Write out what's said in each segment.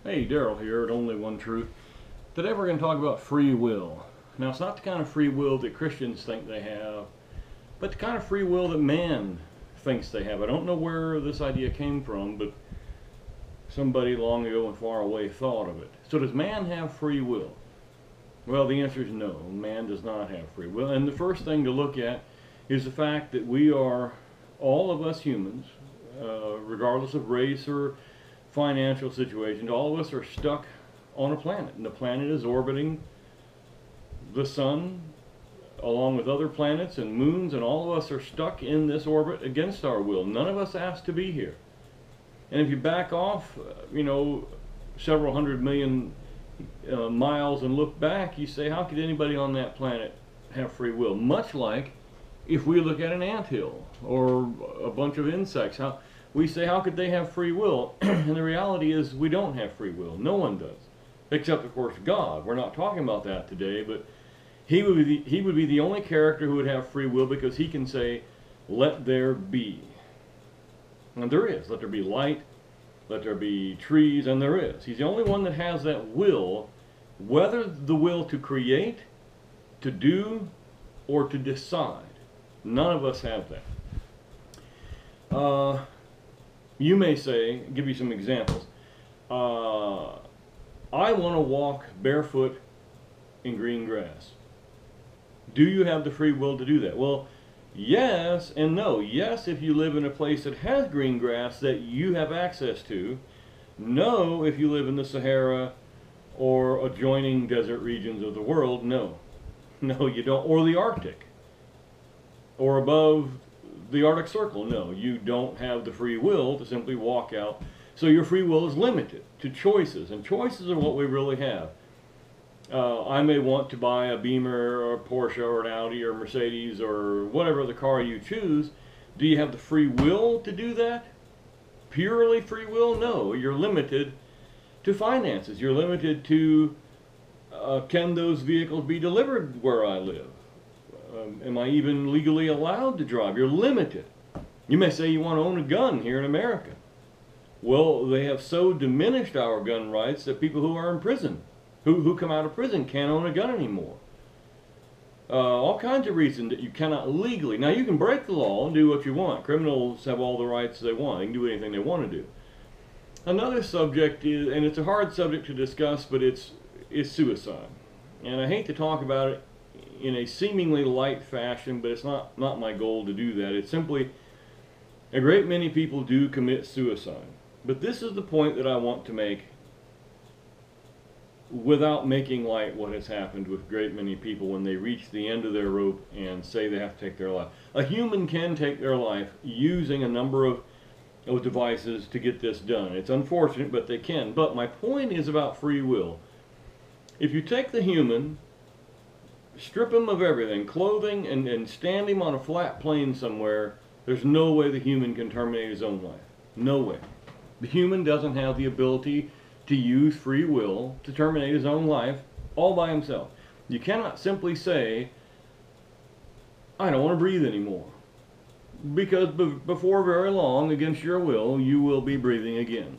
Hey, Daryl here at Only One Truth. Today we're going to talk about free will. Now, it's not the kind of free will that Christians think they have, but the kind of free will that man thinks they have. I don't know where this idea came from, but somebody long ago and far away thought of it. So does man have free will? Well, the answer is no. Man does not have free will. And the first thing to look at is the fact that we are, all of us humans, regardless of race or financial situations, all of us are stuck on a planet, and the planet is orbiting the sun along with other planets and moons, and all of us are stuck in this orbit against our will. None of us asked to be here. And if you back off, several hundred million miles and look back, you say, how could anybody on that planet have free will? Much like if we look at an anthill or a bunch of insects, we say, how could they have free will? And the reality is we don't have free will. No one does. Except, of course, God. We're not talking about that today, but he would be the only character who would have free will, because he can say, let there be. And there is. Let there be light. Let there be trees, and there is. He's the only one that has that will, whether the will to create, to do, or to decide. None of us have that. You may say, give you some examples. I want to walk barefoot in green grass. Do you have the free will to do that? Well, yes and no. Yes, if you live in a place that has green grass that you have access to. No, if you live in the Sahara or adjoining desert regions of the world. No. No, you don't. Or the Arctic. Or above the Arctic Circle. No, you don't have the free will to simply walk out. So your free will is limited to choices, and choices are what we really have. I may want to buy a Beamer or a Porsche or an Audi or Mercedes or whatever the car you choose. Do you have the free will to do that? Purely free will? No, you're limited to finances. You're limited to, can those vehicles be delivered where I live? Am I even legally allowed to drive? You're limited. You may say you want to own a gun here in America. Well, they have so diminished our gun rights that people who are in prison, who come out of prison, can't own a gun anymore. All kinds of reasons that you cannot legally. Now, you can break the law and do what you want. Criminals have all the rights they want. They can do anything they want to do. Another subject is, and it's a hard subject to discuss, but it's suicide. And I hate to talk about it in a seemingly light fashion, but it's not my goal to do that. It's simply, a great many people do commit suicide. But this is the point that I want to make without making light what has happened with a great many people when they reach the end of their rope and say they have to take their life. A human can take their life using a number of devices to get this done. It's unfortunate, but they can. But my point is about free will. If you take the human, strip him of everything, clothing, and stand him on a flat plane somewhere, there's no way the human can terminate his own life. No way. The human doesn't have the ability to use free will to terminate his own life all by himself. You cannot simply say, I don't want to breathe anymore. Because before very long, against your will, you will be breathing again.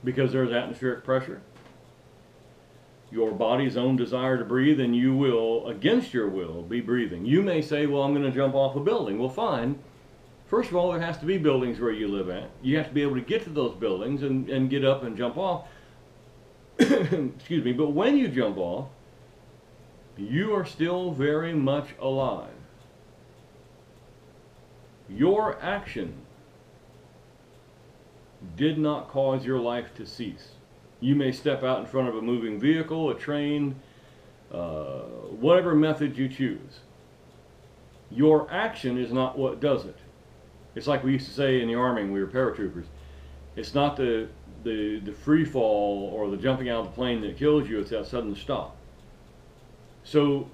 Because there's atmospheric pressure, your body's own desire to breathe, and you will, against your will, be breathing. You may say, well, I'm going to jump off a building. Well, fine. First of all, there has to be buildings where you live at. You have to be able to get to those buildings and get up and jump off. Excuse me. But when you jump off, you are still very much alive. Your action did not cause your life to cease. You may step out in front of a moving vehicle, a train, whatever method you choose. Your action is not what does it. It's like we used to say in the Army when we were paratroopers. It's not the free fall or the jumping out of the plane that kills you, it's that sudden stop. So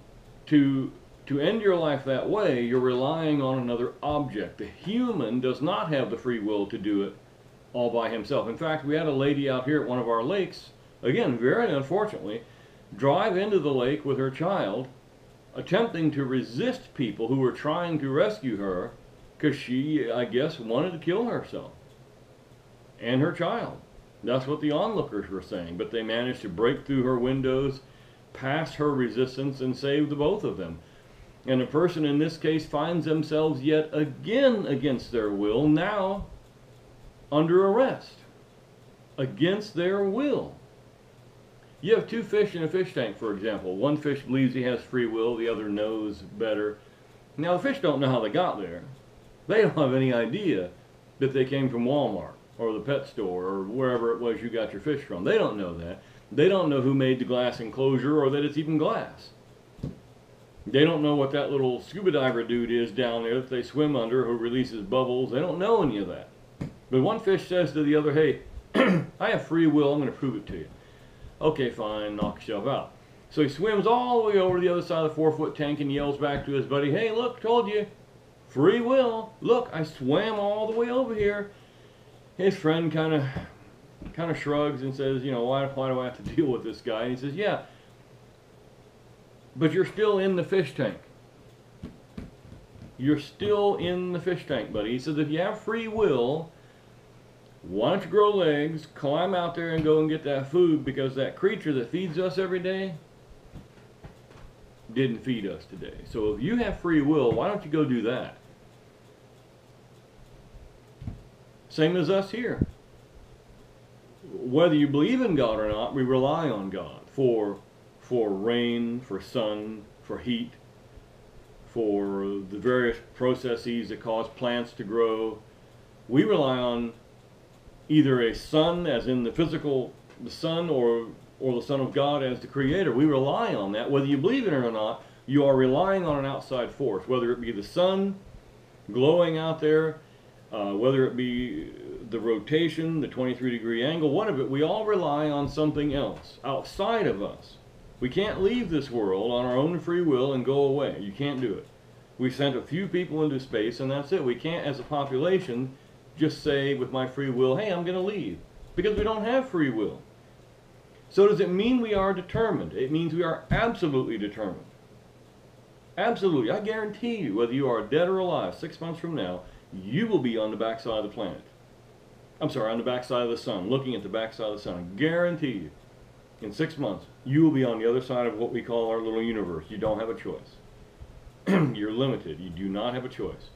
to end your life that way, you're relying on another object. The human does not have the free will to do it all by himself. In fact, we had a lady out here at one of our lakes, again, very unfortunately, drive into the lake with her child, attempting to resist people who were trying to rescue her, because she, I guess, wanted to kill herself and her child. That's what the onlookers were saying, but they managed to break through her windows, pass her resistance, and save the both of them. And a person in this case finds themselves yet again against their will, now under arrest. Against their will. You have two fish in a fish tank, for example. One fish believes he has free will, the other knows better. Now the fish don't know how they got there. They don't have any idea that they came from Walmart or the pet store or wherever it was you got your fish from. They don't know that. They don't know who made the glass enclosure or that it's even glass. They don't know what that little scuba diver dude is down there that they swim under who releases bubbles. They don't know any of that. But one fish says to the other, hey, I have free will, I'm going to prove it to you. Okay, fine, knock yourself out. So he swims all the way over to the other side of the 4-foot tank and yells back to his buddy, hey, look, told you, free will. Look, I swam all the way over here. His friend kind of shrugs and says, you know, why do I have to deal with this guy? And he says, yeah, but you're still in the fish tank. You're still in the fish tank, buddy. He says, if you have free will, why don't you grow legs, climb out there and go and get that food, because that creature that feeds us every day didn't feed us today. So if you have free will, why don't you go do that? Same as us here. Whether you believe in God or not, we rely on God for rain, for sun, for heat, for the various processes that cause plants to grow. We rely on either a sun, as in the physical, the sun, or the Son of God as the creator. We rely on that. Whether you believe it or not, you are relying on an outside force, whether it be the sun glowing out there, whether it be the rotation, the 23-degree angle, what of it, we all rely on something else outside of us. We can't leave this world on our own free will and go away. You can't do it. We sent a few people into space and that's it. We can't, as a population, just say with my free will, hey, I'm going to leave, because we don't have free will. So does it mean we are determined? It means we are absolutely determined. Absolutely. I guarantee you, whether you are dead or alive, 6 months from now, you will be on the backside of the planet. I'm sorry, on the backside of the sun, looking at the backside of the sun. I guarantee you, in 6 months, you will be on the other side of what we call our little universe. You don't have a choice. You're limited. You do not have a choice.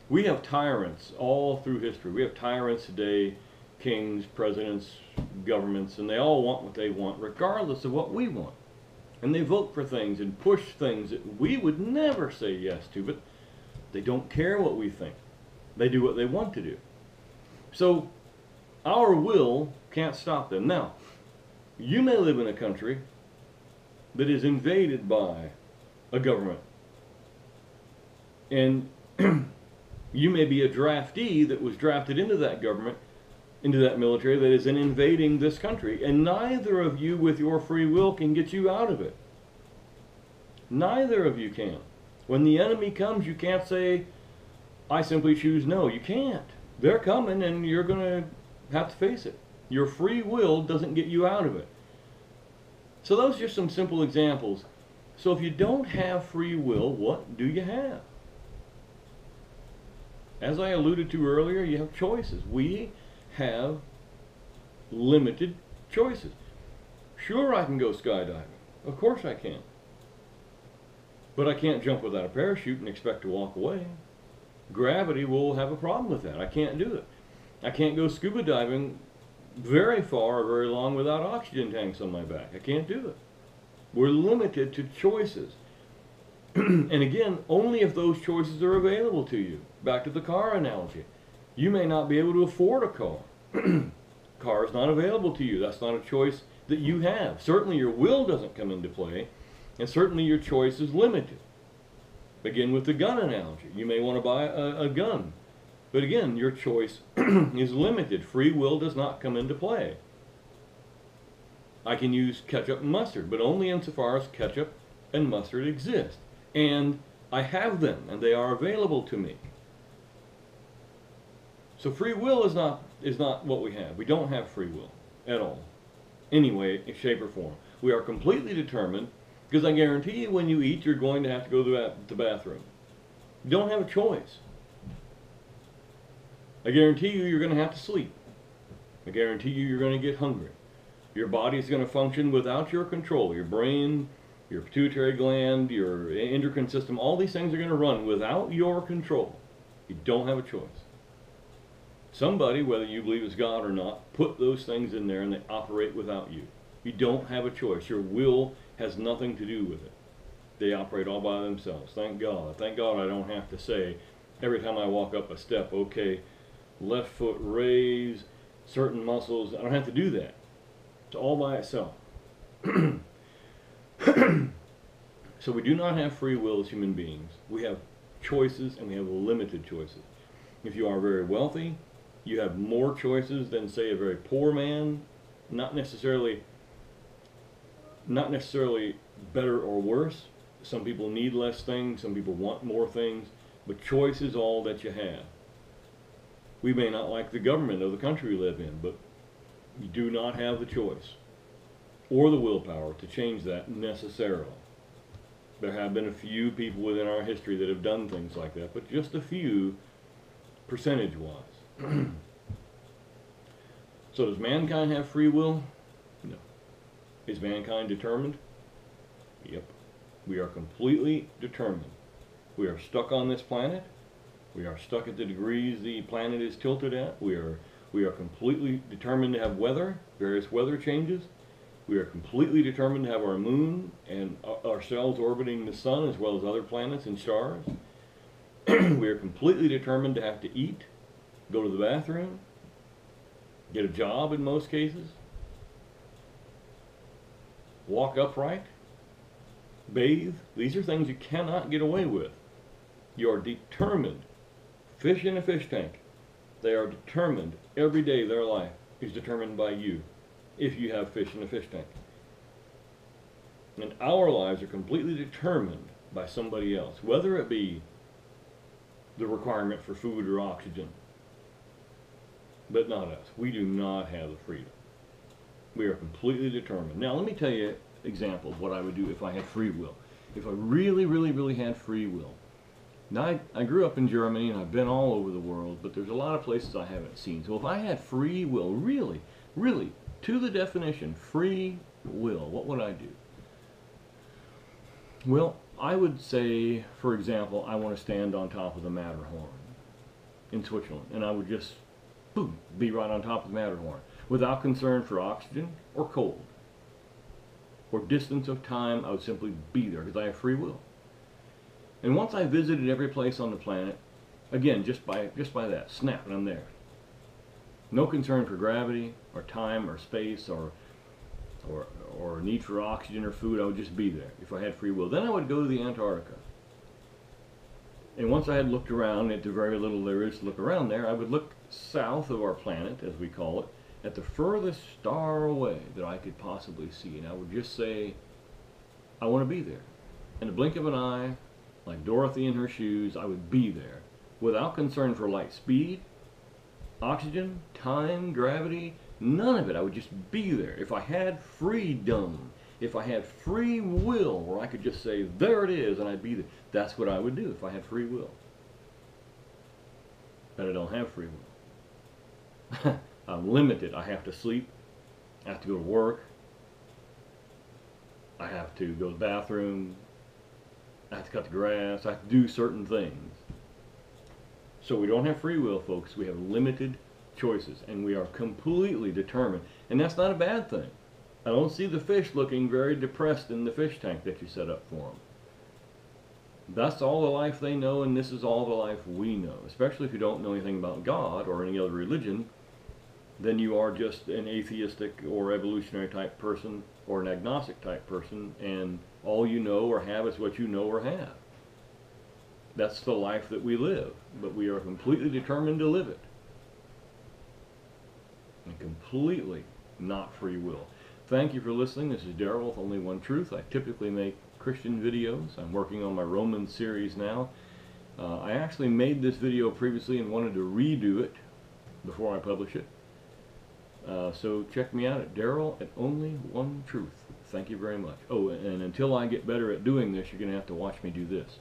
We have tyrants all through history. We have tyrants today, kings, presidents, governments, and they all want what they want regardless of what we want. And they vote for things and push things that we would never say yes to, but they don't care what we think. They do what they want to do. So our will can't stop them. Now, you may live in a country that is invaded by a government, and you may be a draftee that was drafted into that government, into that military that is invading this country, and neither of you with your free will can get you out of it. Neither of you can. When the enemy comes, you can't say, I simply choose no. You can't. They're coming and you're going to have to face it. Your free will doesn't get you out of it. So those are just some simple examples. So if you don't have free will, what do you have? As I alluded to earlier, you have choices. We have limited choices. Sure, I can go skydiving. Of course I can. But I can't jump without a parachute and expect to walk away. Gravity will have a problem with that. I can't do it. I can't go scuba diving very far or very long without oxygen tanks on my back. I can't do it. We're limited to choices. And again, only if those choices are available to you. Back to the car analogy. You may not be able to afford a car. Car is not available to you. That's not a choice that you have. Certainly your will doesn't come into play, and certainly your choice is limited. Again, with the gun analogy, you may want to buy a gun. But again, your choice is limited. Free will does not come into play. I can use ketchup and mustard, but only insofar as ketchup and mustard exist. And I have them, and they are available to me. So free will is not what we have. We don't have free will at all. Any way, shape, or form. We are completely determined, because I guarantee you when you eat, you're going to have to go to the bathroom. You don't have a choice. I guarantee you you're going to have to sleep. I guarantee you, you're going to get hungry. Your body's going to function without your control. Your brain, your pituitary gland, your endocrine system, all these things are going to run without your control. You don't have a choice. Somebody, whether you believe it's God or not, put those things in there and they operate without you. You don't have a choice. Your will has nothing to do with it. They operate all by themselves. Thank God. Thank God I don't have to say every time I walk up a step, okay, left foot raise, certain muscles. I don't have to do that. It's all by itself. So we do not have free will as human beings. We have choices, and we have limited choices. If you are very wealthy, you have more choices than, say, a very poor man. Not necessarily better or worse. Some people need less things, some people want more things, but choice is all that you have. We may not like the government of the country we live in, but you do not have the choice or the willpower to change that necessarily. There have been a few people within our history that have done things like that, but just a few percentage-wise. So does mankind have free will? No. Is mankind determined? Yep. We are completely determined. We are stuck on this planet. We are stuck at the degrees the planet is tilted at. We are completely determined to have weather, various weather changes. We are completely determined to have our moon and ourselves orbiting the sun as well as other planets and stars. We are completely determined to have to eat, go to the bathroom, get a job in most cases, walk upright, bathe. These are things you cannot get away with. You are determined. Fish in a fish tank. They are determined. Every day of their life is determined by you if you have fish in a fish tank. And our lives are completely determined by somebody else, whether it be the requirement for food or oxygen, but not us. We do not have the freedom. We are completely determined. Now, let me tell you an example of what I would do if I had free will. If I really had free will. Now, I grew up in Germany, and I've been all over the world, but there's a lot of places I haven't seen. So if I had free will, really, to the definition, free will, what would I do? Well, I would say, for example, I want to stand on top of the Matterhorn in Switzerland, and I would just, boom, be right on top of the Matterhorn, without concern for oxygen or cold or distance of time. I would simply be there because I have free will. And once I visited every place on the planet, again, just by that, snap, and I'm there. No concern for gravity or time or space or need for oxygen or food. I would just be there if I had free will. Then I would go to the Antarctica. And once I had looked around at the very little there is to look around there, I would look south of our planet, as we call it, at the furthest star away that I could possibly see. And I would just say, I want to be there. In the blink of an eye, like Dorothy in her shoes, I would be there without concern for light speed, oxygen, time, gravity, none of it. I would just be there. If I had freedom, if I had free will, where I could just say, there it is, and I'd be there, that's what I would do if I had free will. But I don't have free will. I'm limited. I have to sleep. I have to go to work. I have to go to the bathroom. I have to cut the grass. I have to do certain things. So we don't have free will, folks. We have limited choices, and we are completely determined. And that's not a bad thing. I don't see the fish looking very depressed in the fish tank that you set up for them. That's all the life they know, and this is all the life we know. Especially if you don't know anything about God or any other religion, then you are just an atheistic or evolutionary type person or an agnostic type person, and all you know or have is what you know or have. That's the life that we live, but we are completely determined to live it. And completely not free will. Thank you for listening. This is Daryl with Only One Truth. I typically make Christian videos. I'm working on my Romans series now. I actually made this video previously and wanted to redo it before I publish it. So check me out at Daryl at Only One Truth. Thank you very much. Oh, and until I get better at doing this, you're going to have to watch me do this.